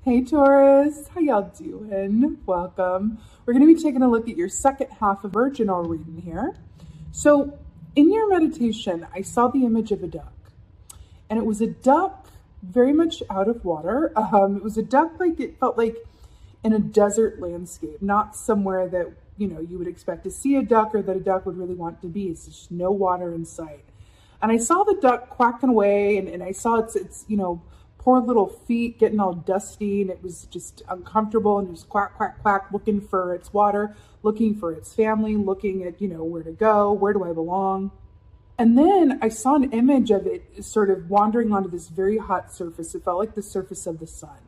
Hey Taurus, how y'all doing? Welcome. We're going to be taking a look at your second half of virginal reading here. So, in your meditation, I saw the image of a duck, and it was a duck very much out of water. It was a duck like it felt like in a desert landscape, not somewhere that you would expect to see a duck or that a duck would really want to be. It's just no water in sight. And I saw the duck quacking away, and I saw its poor little feet getting all dusty, and it was just uncomfortable, and it was quack, quack, quack, looking for its water, looking for its family, looking at, where to go, where do I belong? And then I saw an image of it sort of wandering onto this very hot surface. It felt like the surface of the sun.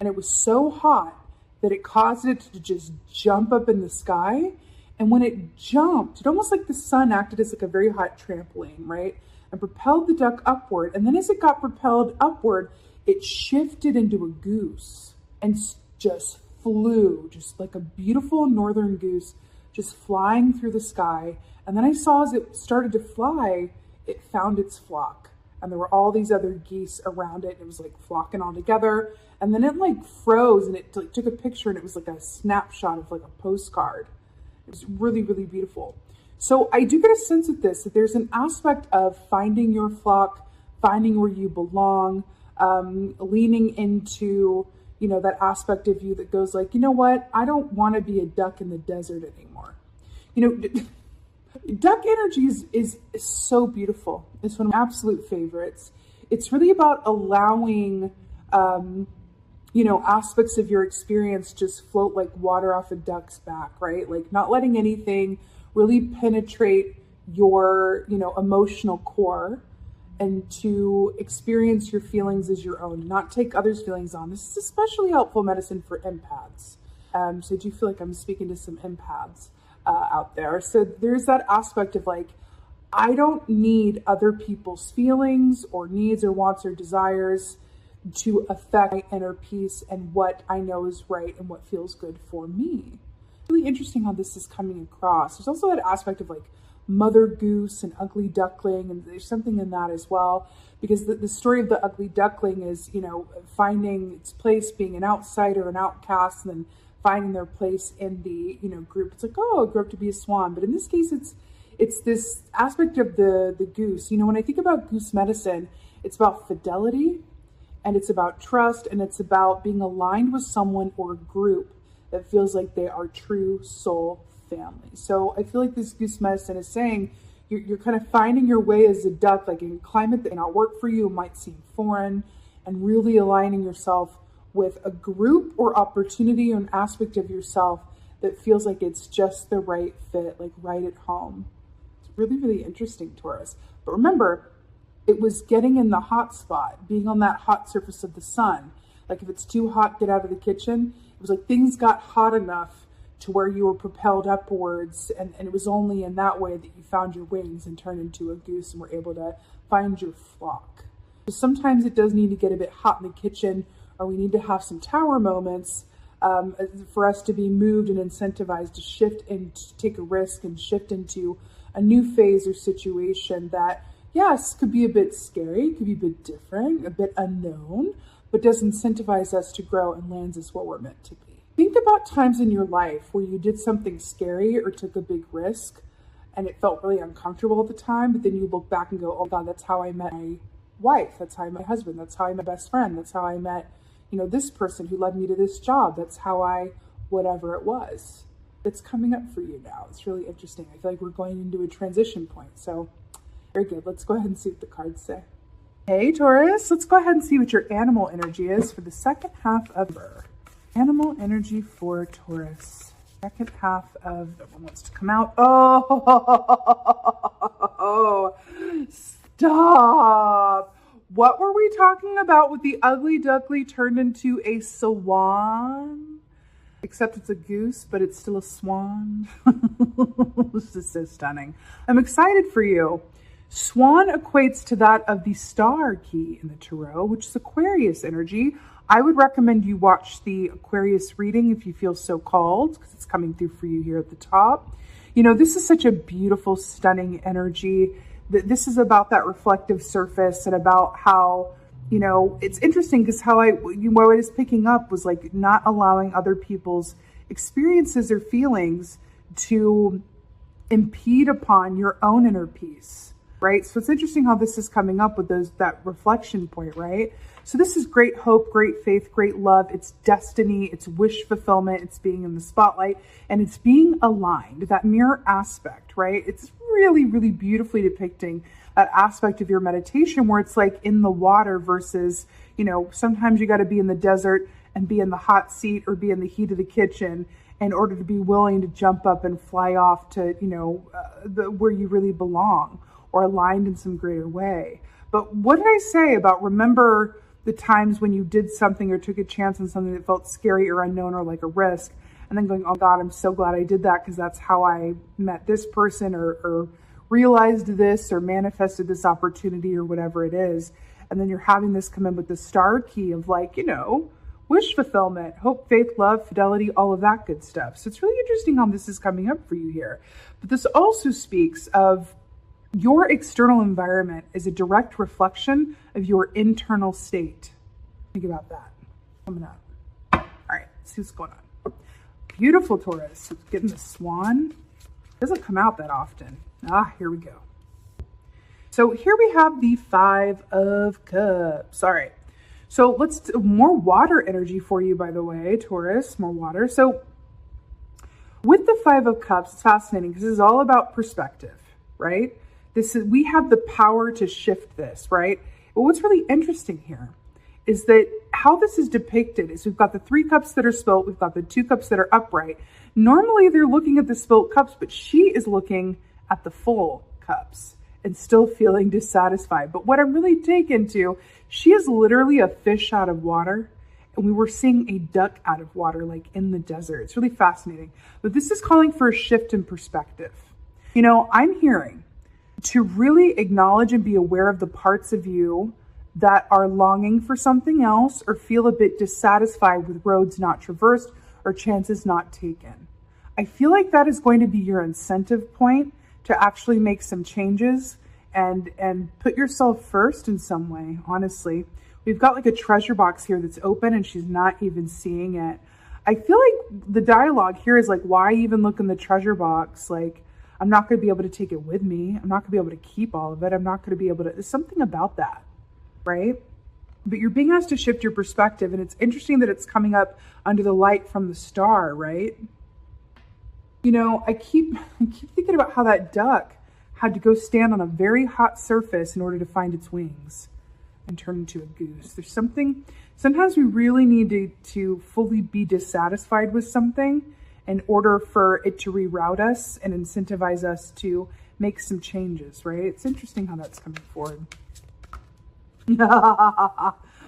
And it was so hot that it caused it to just jump up in the sky. And when it jumped, it almost like the sun acted as like a very hot trampoline, right? And propelled the duck upward. And then as it got propelled upward, it shifted into a goose and just flew, just like a beautiful northern goose, just flying through the sky. And then I saw as it started to fly, it found its flock. And there were all these other geese around it. It was like flocking all together. And then it like froze and it like took a picture, and it was like a snapshot of like a postcard. It was really, really beautiful. So I do get a sense of this, that there's an aspect of finding your flock, finding where you belong, leaning into, that aspect of you that goes like, you know what? I don't want to be a duck in the desert anymore. Duck energy is so beautiful. It's one of my absolute favorites. It's really about allowing, aspects of your experience just float like water off a duck's back, right? Like not letting anything really penetrate your, emotional core, and to experience your feelings as your own, not take others' feelings on. This is especially helpful medicine for empaths. So I do feel like I'm speaking to some empaths out there. So there's that aspect of like, I don't need other people's feelings or needs or wants or desires to affect my inner peace and what I know is right and what feels good for me. Really interesting how this is coming across. There's also that aspect of like mother goose and ugly duckling, and there's something in that as well, because the story of the ugly duckling is, finding its place, being an outsider, an outcast, and then finding their place in the, group. It's like, oh, I grew up to be a swan. But in this case, it's this aspect of the goose. When I think about goose medicine, it's about fidelity, and it's about trust, and it's about being aligned with someone or group that feels like they are true soul family. So I feel like this goose medicine is saying you're kind of finding your way as a duck, like in a climate that may not work for you, might seem foreign, and really aligning yourself with a group or opportunity or an aspect of yourself that feels like it's just the right fit, like right at home. It's really, really interesting, Taurus. But remember, it was getting in the hot spot, being on that hot surface of the sun. Like if it's too hot, get out of the kitchen. It was like things got hot enough to where you were propelled upwards, and it was only in that way that you found your wings and turned into a goose and were able to find your flock. So sometimes it does need to get a bit hot in the kitchen, or we need to have some tower moments for us to be moved and incentivized to shift and to take a risk and shift into a new phase or situation that, yes, could be a bit scary, could be a bit different, a bit unknown, but does incentivize us to grow and lands us where we're meant to be. Think about times in your life where you did something scary or took a big risk and it felt really uncomfortable at the time, but then you look back and go, oh God, that's how I met my wife. That's how I met my husband. That's how I met my best friend. That's how I met, this person who led me to this job. That's how whatever it was. It's coming up for you now. It's really interesting. I feel like we're going into a transition point. So very good. Let's go ahead and see what the cards say. Hey Taurus, let's go ahead and see what your animal energy is for the second half of animal energy for Taurus. Second half of that one wants to come out. Oh, stop. What were we talking about with the ugly duckling turned into a swan? Except it's a goose, but it's still a swan. This is so stunning. I'm excited for you. Swan equates to that of the star key in the tarot, which is Aquarius energy. I would recommend you watch the Aquarius reading if you feel so called, because it's coming through for you here at the top. This is such a beautiful, stunning energy. This is about that reflective surface and about how you know, it's interesting because what I was picking up was like not allowing other people's experiences or feelings to impede upon your own inner peace, right? So it's interesting how this is coming up with that reflection point, right? So this is great hope, great faith, great love. It's destiny, it's wish fulfillment, it's being in the spotlight, and it's being aligned, that mirror aspect, right? It's really, really beautifully depicting that aspect of your meditation where it's like in the water versus, you know, sometimes you got to be in the desert and be in the hot seat or be in the heat of the kitchen in order to be willing to jump up and fly off to, you know, where you really belong or aligned in some greater way. But what did I say about remember the times when you did something or took a chance on something that felt scary or unknown or like a risk, and then going, oh God, I'm so glad I did that because that's how I met this person or realized this or manifested this opportunity or whatever it is. And then you're having this come in with the star key of like, you know, wish fulfillment, hope, faith, love, fidelity, all of that good stuff. So it's really interesting how this is coming up for you here. But this also speaks of your external environment is a direct reflection of your internal state. Think about that. Coming up. All right, let's see what's going on. Beautiful Taurus. Getting the swan. Doesn't come out that often. Here we go. So here we have the 5 of Cups. All right. So let's do more water energy for you, by the way, Taurus, more water. So with the 5 of Cups, it's fascinating because this is all about perspective, right? We have the power to shift this, right? But what's really interesting here is that how this is depicted is we've got the 3 cups that are spilt, we've got the 2 cups that are upright. Normally they're looking at the spilt cups, but she is looking at the full cups and still feeling dissatisfied. But what I'm really taken to, she is literally a fish out of water, and we were seeing a duck out of water, like in the desert. It's really fascinating. But this is calling for a shift in perspective. You know, I'm hearing to really acknowledge and be aware of the parts of you that are longing for something else or feel a bit dissatisfied with roads not traversed or chances not taken. I feel like that is going to be your incentive point to actually make some changes and put yourself first in some way, honestly. We've got like a treasure box here that's open and she's not even seeing it. I feel like the dialogue here is like, why even look in the treasure box? Like, I'm not going to be able to take it with me. I'm not going to be able to keep all of it. I'm not going to be able to, there's something about that, right? But you're being asked to shift your perspective. And it's interesting that it's coming up under the light from the star, right? You know, I keep thinking about how that duck had to go stand on a very hot surface in order to find its wings and turn into a goose. There's something, sometimes we really need to fully be dissatisfied with something in order for it to reroute us and incentivize us to make some changes, right? It's interesting how that's coming forward.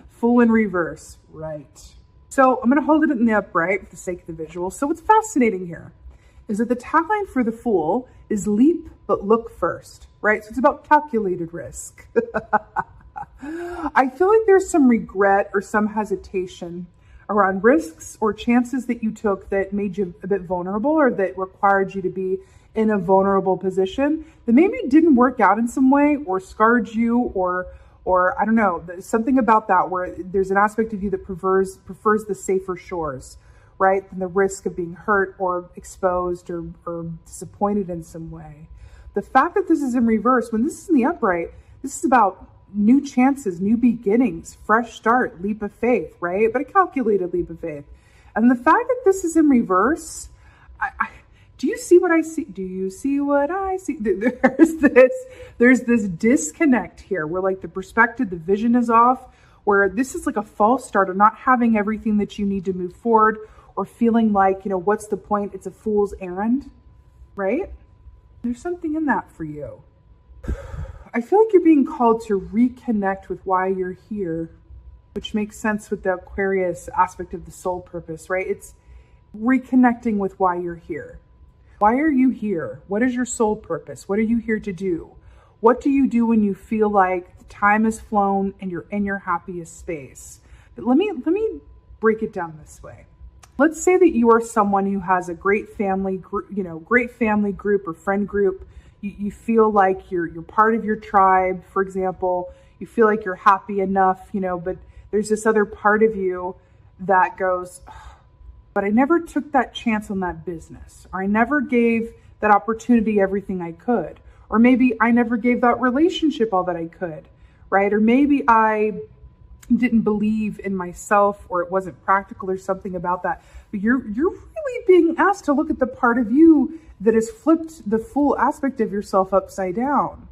Full in reverse, right. So I'm going to hold it in the upright for the sake of the visual. So what's fascinating here is that the tagline for the Fool is leap, but look first, right? So it's about calculated risk. I feel like there's some regret or some hesitation around risks or chances that you took that made you a bit vulnerable or that required you to be in a vulnerable position that maybe didn't work out in some way or scarred you or I don't know, there's something about that where there's an aspect of you that prefers the safer shores, right? Than the risk of being hurt or exposed or disappointed in some way. The fact that this is in reverse, when this is in the upright, this is about new chances, new beginnings, fresh start, leap of faith, right? But a calculated leap of faith. And the fact that this is in reverse, do you see what I see? Do you see what I see? There's this disconnect here where like the perspective, the vision is off, where this is like a false start of not having everything that you need to move forward or feeling like, you know, what's the point? It's a fool's errand, right? There's something in that for you. I feel like you're being called to reconnect with why you're here, which makes sense with the Aquarius aspect of the soul purpose, right? It's reconnecting with why you're here. Why are you here? What is your soul purpose? What are you here to do? What do you do when you feel like the time has flown and you're in your happiest space? But let me break it down this way. Let's say that you are someone who has a great family group, great family group or friend group. You feel like you're part of your tribe, for example. you feel like you're happy enough, but there's this other part of you that goes, but I never took that chance on that business, or I never gave that opportunity everything I could, or maybe I never gave that relationship all that I could, right? Or maybe I didn't believe in myself, or it wasn't practical, or something about that. But you're really being asked to look at the part of you that has flipped the full aspect of yourself upside down,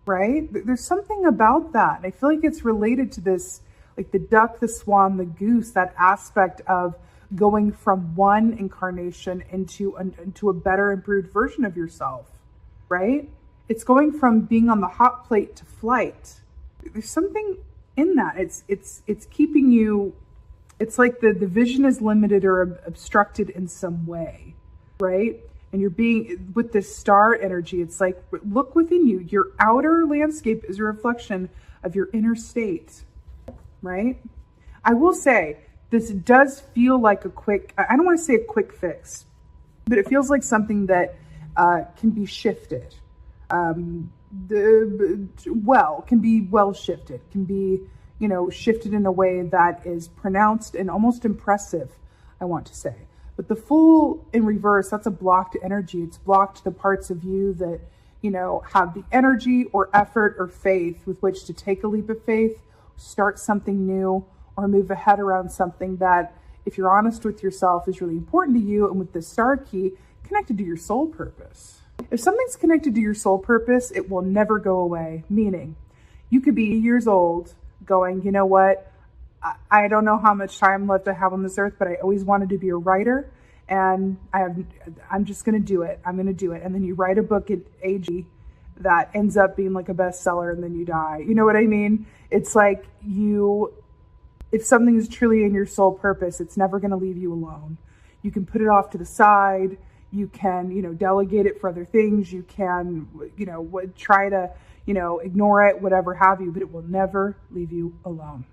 right? There's something about that. I feel like it's related to this, like the duck, the swan, the goose, that aspect of going from one incarnation into a better, improved version of yourself, right? It's going from being on the hot plate to flight. There's something in that. It's keeping you, it's like the vision is limited or obstructed in some way, right? And you're being, with this star energy, it's like, look within you. Your outer landscape is a reflection of your inner state, right? I will say, this does feel like a quick, I don't want to say a quick fix, but it feels like something that can be shifted. Can be well shifted, can be, shifted in a way that is pronounced and almost impressive, I want to say. But the full in reverse, that's a blocked energy. It's blocked the parts of you that, have the energy or effort or faith with which to take a leap of faith, start something new, or move ahead around something that, if you're honest with yourself, is really important to you. And with the star key, connected to your soul purpose. If something's connected to your soul purpose, it will never go away. Meaning, you could be years old going, you know what? I don't know how much time left I have on this earth, but I always wanted to be a writer, and I'm just going to do it. I'm going to do it. And then you write a book at age that ends up being like a bestseller, and then you die. You know what I mean? It's like if something is truly in your soul purpose, it's never going to leave you alone. You can put it off to the side. You can, delegate it for other things. You can, try to, ignore it, whatever have you, but it will never leave you alone.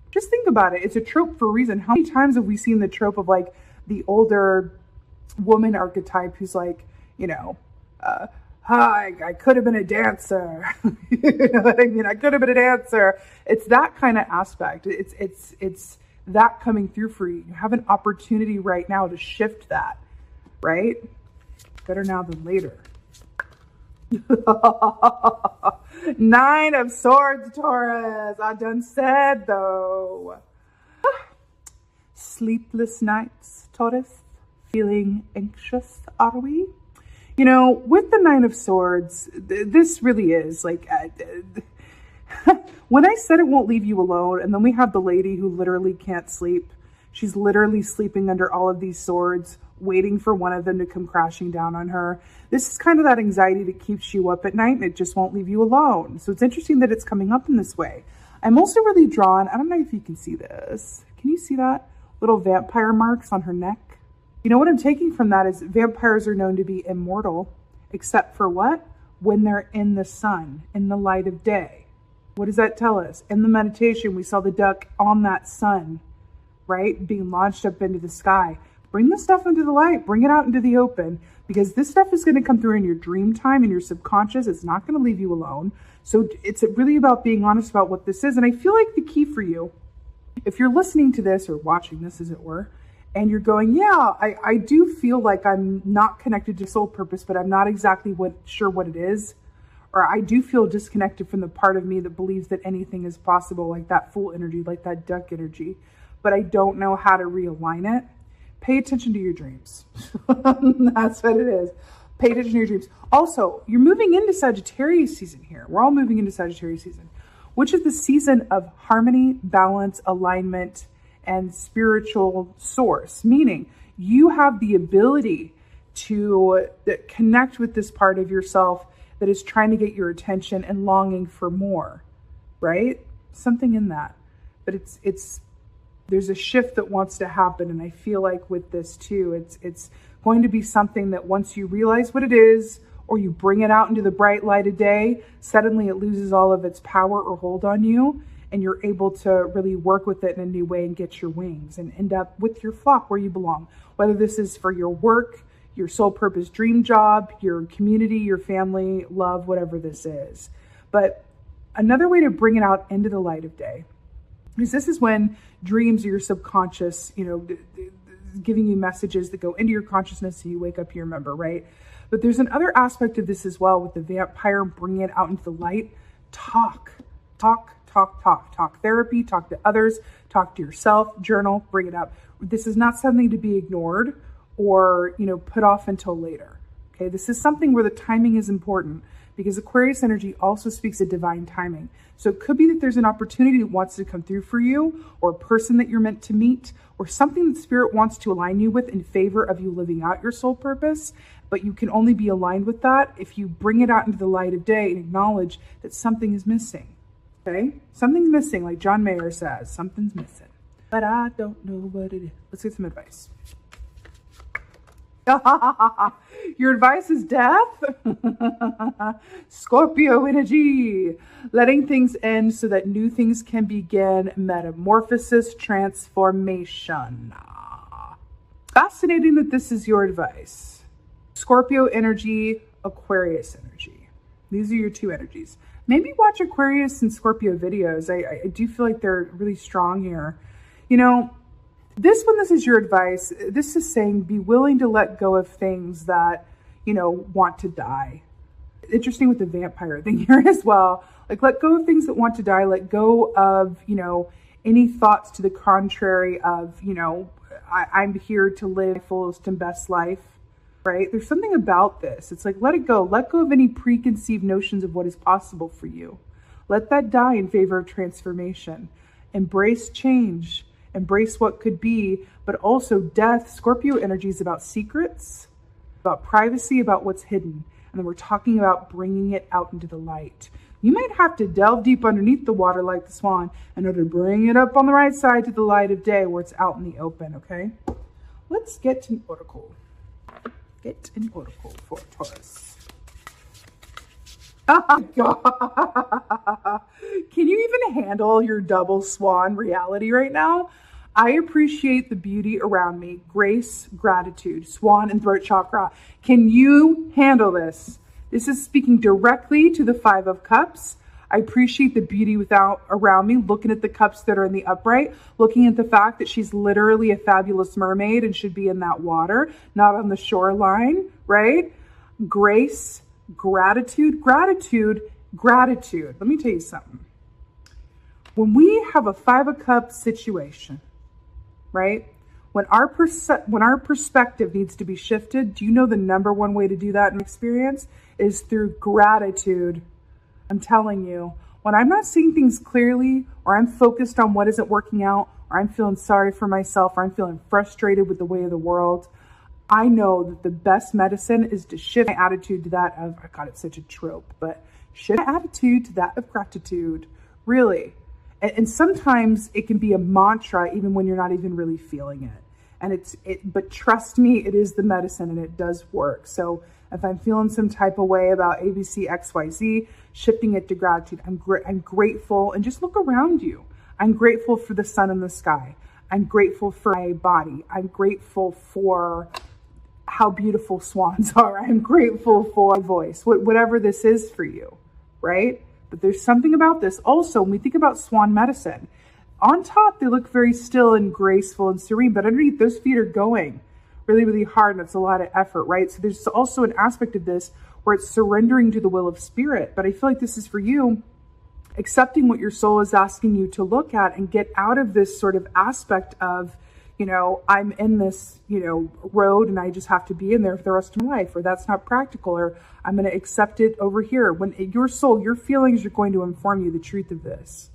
Just think about it. It's a trope for a reason. How many times have we seen the trope of like the older woman archetype who's like, hi, I could have been a dancer. You know what I mean? I could have been a dancer. It's that kind of aspect. It's that coming through for you. You have an opportunity right now to shift that, right? Better now than later. 9 of Swords, Taurus. I done said though. Sleepless nights, Taurus. Feeling anxious, are we? With the 9 of Swords, this really is like, when I said it won't leave you alone, and then we have the lady who literally can't sleep. She's literally sleeping under all of these swords, waiting for one of them to come crashing down on her. This is kind of that anxiety that keeps you up at night, and it just won't leave you alone. So it's interesting that it's coming up in this way. I'm also really drawn, I don't know if you can see this. Can you see that? Little vampire marks on her neck. What I'm taking from that is vampires are known to be immortal, except for what? When they're in the sun, in the light of day. What does that tell us? In the meditation, we saw the duck on that sun, right? Being launched up into the sky. Bring the stuff into the light, bring it out into the open, because this stuff is going to come through in your dream time, in your subconscious. It's not going to leave you alone. So it's really about being honest about what this is. And I feel like the key for you, if you're listening to this or watching this, as it were, and you're going, yeah, I do feel like I'm not connected to soul purpose, but I'm not exactly sure what it is. Or I do feel disconnected from the part of me that believes that anything is possible, like that fool energy, like that duck energy, but I don't know how to realign it. Pay attention to your dreams. That's what it is. Pay attention to your dreams. Also, you're moving into Sagittarius season here. We're all moving into Sagittarius season, which is the season of harmony, balance, alignment, and spiritual source, meaning you have the ability to connect with this part of yourself that is trying to get your attention and longing for more, right? Something in that. But there's a shift that wants to happen, and I feel like with this too, it's going to be something that once you realize what it is, or you bring it out into the bright light of day, suddenly it loses all of its power or hold on you, and you're able to really work with it in a new way and get your wings and end up with your flock where you belong. Whether this is for your work, your soul purpose dream job, your community, your family, love, whatever this is. But Another way to bring it out into the light of day is this is when dreams or your subconscious, giving you messages that go into your consciousness so you wake up, you remember, right? But there's another aspect of this as well with the vampire, bringing it out into the light. Talk therapy, talk to others, talk to yourself, journal, bring it up. This is not something to be ignored or, put off until later. Okay. This is something where the timing is important because Aquarius energy also speaks of divine timing. So it could be that there's an opportunity that wants to come through for you, or a person that you're meant to meet, or something that spirit wants to align you with in favor of you living out your soul purpose. But you can only be aligned with that if you bring it out into the light of day and acknowledge that something is missing. Okay? Something's missing, like John Mayer says. Something's missing. But I don't know what it is. Let's get some advice. Your advice is death? Scorpio energy. Letting things end so that new things can begin. Metamorphosis, transformation. Fascinating that this is your advice. Scorpio energy, Aquarius energy. These are your two energies. Maybe watch Aquarius and Scorpio videos. I do feel like they're really strong here. This is your advice. This is saying be willing to let go of things that, want to die. Interesting with the vampire thing here as well. Like, let go of things that want to die. Let go of, any thoughts to the contrary of, I'm here to live my fullest and best life. Right? There's something about this. It's like, let it go. Let go of any preconceived notions of what is possible for you. Let that die in favor of transformation. Embrace change. Embrace what could be, but also death. Scorpio energy is about secrets, about privacy, about what's hidden. And then we're talking about bringing it out into the light. You might have to delve deep underneath the water like the swan in order to bring it up on the right side to the light of day where it's out in the open, okay? Let's get to an oracle. Get an oracle for Taurus. Oh my God. Can you even handle your double swan reality right now? I appreciate the beauty around me. Grace, gratitude, swan, and throat chakra. Can you handle this? This is speaking directly to the Five of Cups. I appreciate the beauty around me, looking at the cups that are in the upright, looking at the fact that she's literally a fabulous mermaid and should be in that water, not on the shoreline, right? Grace, gratitude. Let me tell you something. When we have a Five of Cups situation, right? When our perspective needs to be shifted, do you know the number one way to do that in experience is through gratitude? I'm telling you, when I'm not seeing things clearly, or I'm focused on what isn't working out, or I'm feeling sorry for myself, or I'm feeling frustrated with the way of the world, I know that the best medicine is to shift my attitude to that of, oh God, it's such a trope, but shift my attitude to that of gratitude, really. And sometimes it can be a mantra even when you're not even really feeling it. But trust me, it is the medicine and it does work. So if I'm feeling some type of way about ABC, XYZ, shifting it to gratitude, I'm grateful. And just look around you. I'm grateful for the sun in the sky. I'm grateful for my body. I'm grateful for how beautiful swans are. I'm grateful for my voice, whatever this is for you, right? But there's something about this. Also, when we think about swan medicine, on top, they look very still and graceful and serene, but underneath, those feet are going really, really hard, and it's a lot of effort, right? So there's also an aspect of this where it's surrendering to the will of spirit. But I feel like this is for you, accepting what your soul is asking you to look at and get out of this sort of aspect of, I'm in this, road and I just have to be in there for the rest of my life, or that's not practical, or I'm going to accept it over here. When your soul, your feelings are going to inform you the truth of this.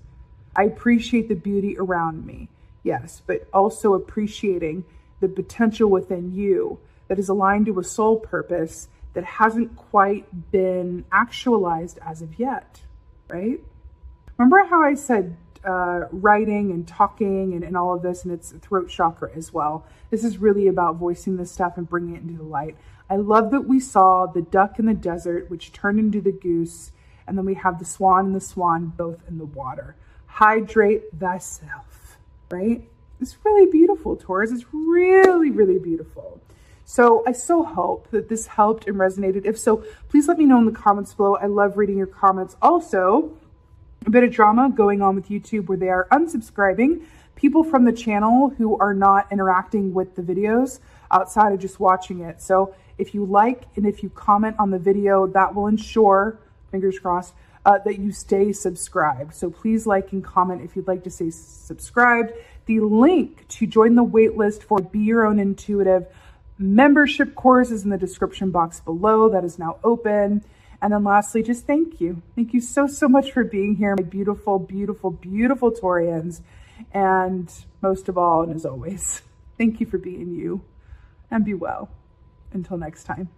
I appreciate the beauty around me, yes, but also appreciating the potential within you that is aligned to a soul purpose that hasn't quite been actualized as of yet, right? Remember how I said writing and talking and all of this, and it's throat chakra as well. This is really about voicing this stuff and bringing it into the light. I love that we saw the duck in the desert, which turned into the goose, and then we have the swan and the swan both in the water. Hydrate thyself, right? It's really beautiful, Taurus. It's really, really beautiful. So I so hope that this helped and resonated. If so, please let me know in the comments below. I love reading your comments. Also, a bit of drama going on with YouTube where they are unsubscribing people from the channel who are not interacting with the videos outside of just watching it. So if you like and if you comment on the video, that will ensure, fingers crossed, that you stay subscribed. So please like and comment if you'd like to stay subscribed. The link to join the waitlist for Be Your Own Intuitive membership course is in the description box below. That is now open. And then lastly, just thank you. Thank you so, so much for being here, my beautiful, beautiful, beautiful Taurians. And most of all, and as always, thank you for being you, and be well. Until next time.